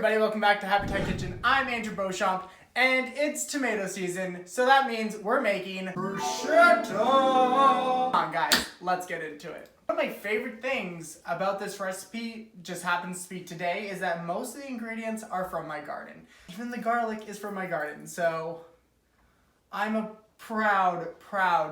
everybody, welcome back to Happy Thai Kitchen. I'm Andrew Beauchamp, and it's tomato season, so that means we're making bruschetta. Come on guys, let's get into it. One of my favorite things about this recipe, just happens to be today, is that most of the ingredients are from my garden. Even the garlic is from my garden, so I'm a proud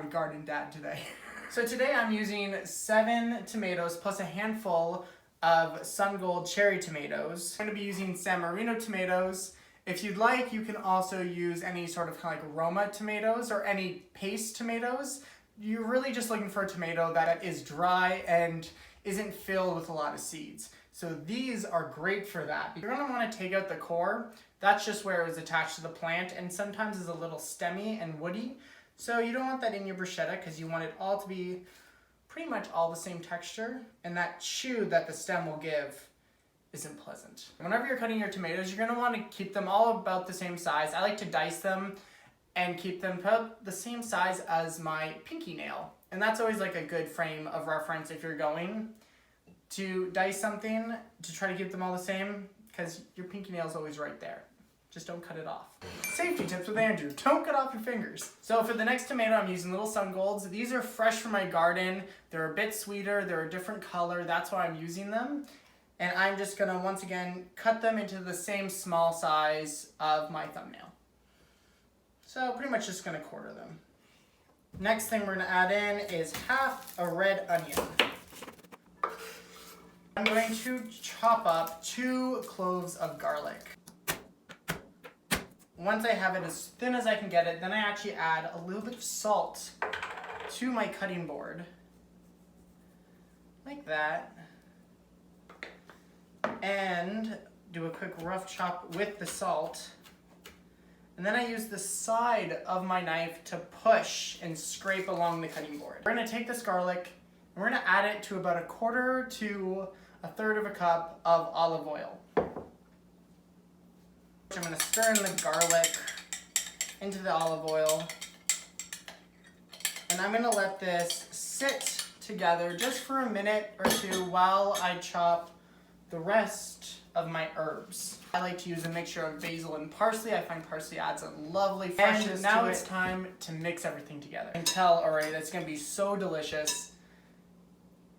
garden dad today. So today I'm using 7 tomatoes plus a handful of Sun Gold cherry tomatoes. I'm going to be using San Marino tomatoes. If you'd like, you can also use any sort of kind of like Roma tomatoes or any paste tomatoes. You're really just looking for a tomato that is dry and isn't filled with a lot of seeds. So these are great for that. You're going to want to take out the core. That's just where it was attached to the plant, and sometimes is a little stemmy and woody. So you don't want that in your bruschetta because you want it all to be pretty much all the same texture, and that chew that the stem will give isn't pleasant. Whenever you're cutting your tomatoes, you're going to want to keep them all about the same size. I like to dice them and keep them about the same size as my pinky nail. And that's always like a good frame of reference if you're going to dice something, to try to keep them all the same, because your pinky nail is always right there. Just don't cut it off. Safety tips with Andrew. Don't cut off your fingers. So for the next tomato, I'm using little Sun Golds. These are fresh from my garden. They're a bit sweeter. They're a different color. That's why I'm using them. And I'm just gonna, once again, cut them into the same small size of my thumbnail. So pretty much just gonna quarter them. Next thing we're gonna add in is half a red onion. I'm going to chop up 2 cloves of garlic. Once I have it as thin as I can get it, then I actually add a little bit of salt to my cutting board. Like that. And do a quick rough chop with the salt. And then I use the side of my knife to push and scrape along the cutting board. We're gonna take this garlic and we're gonna add it to about 1/4 to 1/3 of a cup of olive oil. I'm going to stir in the garlic into the olive oil, and I'm going to let this sit together just for a minute or two while I chop the rest of my herbs. I like to use a mixture of basil and parsley. I find parsley adds a lovely freshness to it. And now it's time to mix everything together. I can tell already that's going to be so delicious,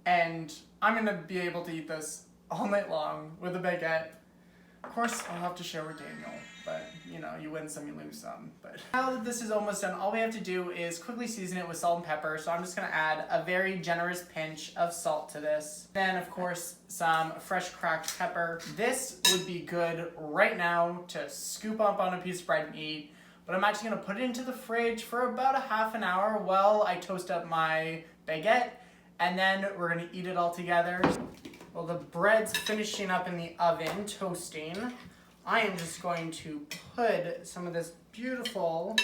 and I'm going to be able to eat this all night long with a baguette. Of course, I'll have to share with Daniel, but you know, you win some, you lose some. But now that this is almost done, all we have to do is quickly season it with salt and pepper. So I'm just gonna add a very generous pinch of salt to this. Then, of course, some fresh cracked pepper. This would be good right now to scoop up on a piece of bread and eat, but I'm actually gonna put it into the fridge for about a half an hour while I toast up my baguette, and then we're gonna eat it all together. Well, the bread's finishing up in the oven, toasting. I am just going to put some of this beautiful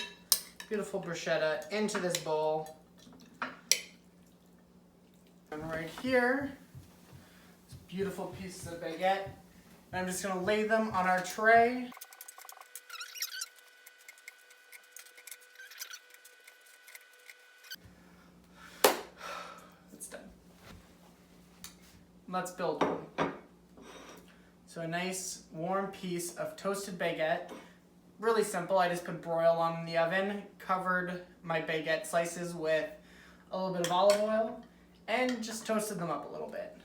bruschetta into this bowl. And right here, this beautiful pieces of baguette. And I'm just gonna lay them on our tray. Let's build one. So a nice warm piece of toasted baguette. Really simple, I just put broil on in the oven, covered my baguette slices with a little bit of olive oil, and just toasted them up a little bit.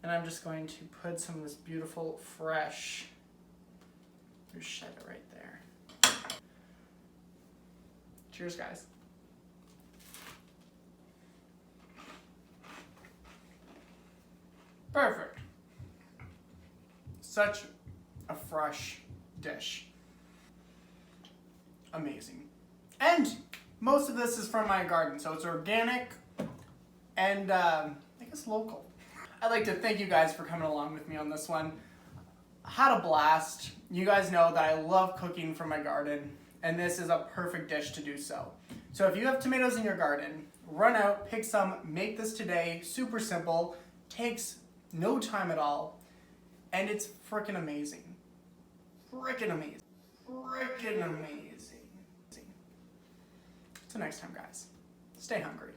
And I'm just going to put some of this beautiful, fresh bruschetta right there. Cheers, guys. Perfect. Such a fresh dish. Amazing. And most of this is from my garden, so it's organic and I guess local. I'd like to thank you guys for coming along with me on this one. I had a blast. You guys know that I love cooking from my garden, and this is a perfect dish to do so. So if you have tomatoes in your garden, run out, pick some, make this today. Super simple. Takes no time at all, and it's freaking amazing. Freaking amazing. Freaking amazing. Till next time, guys. Stay hungry.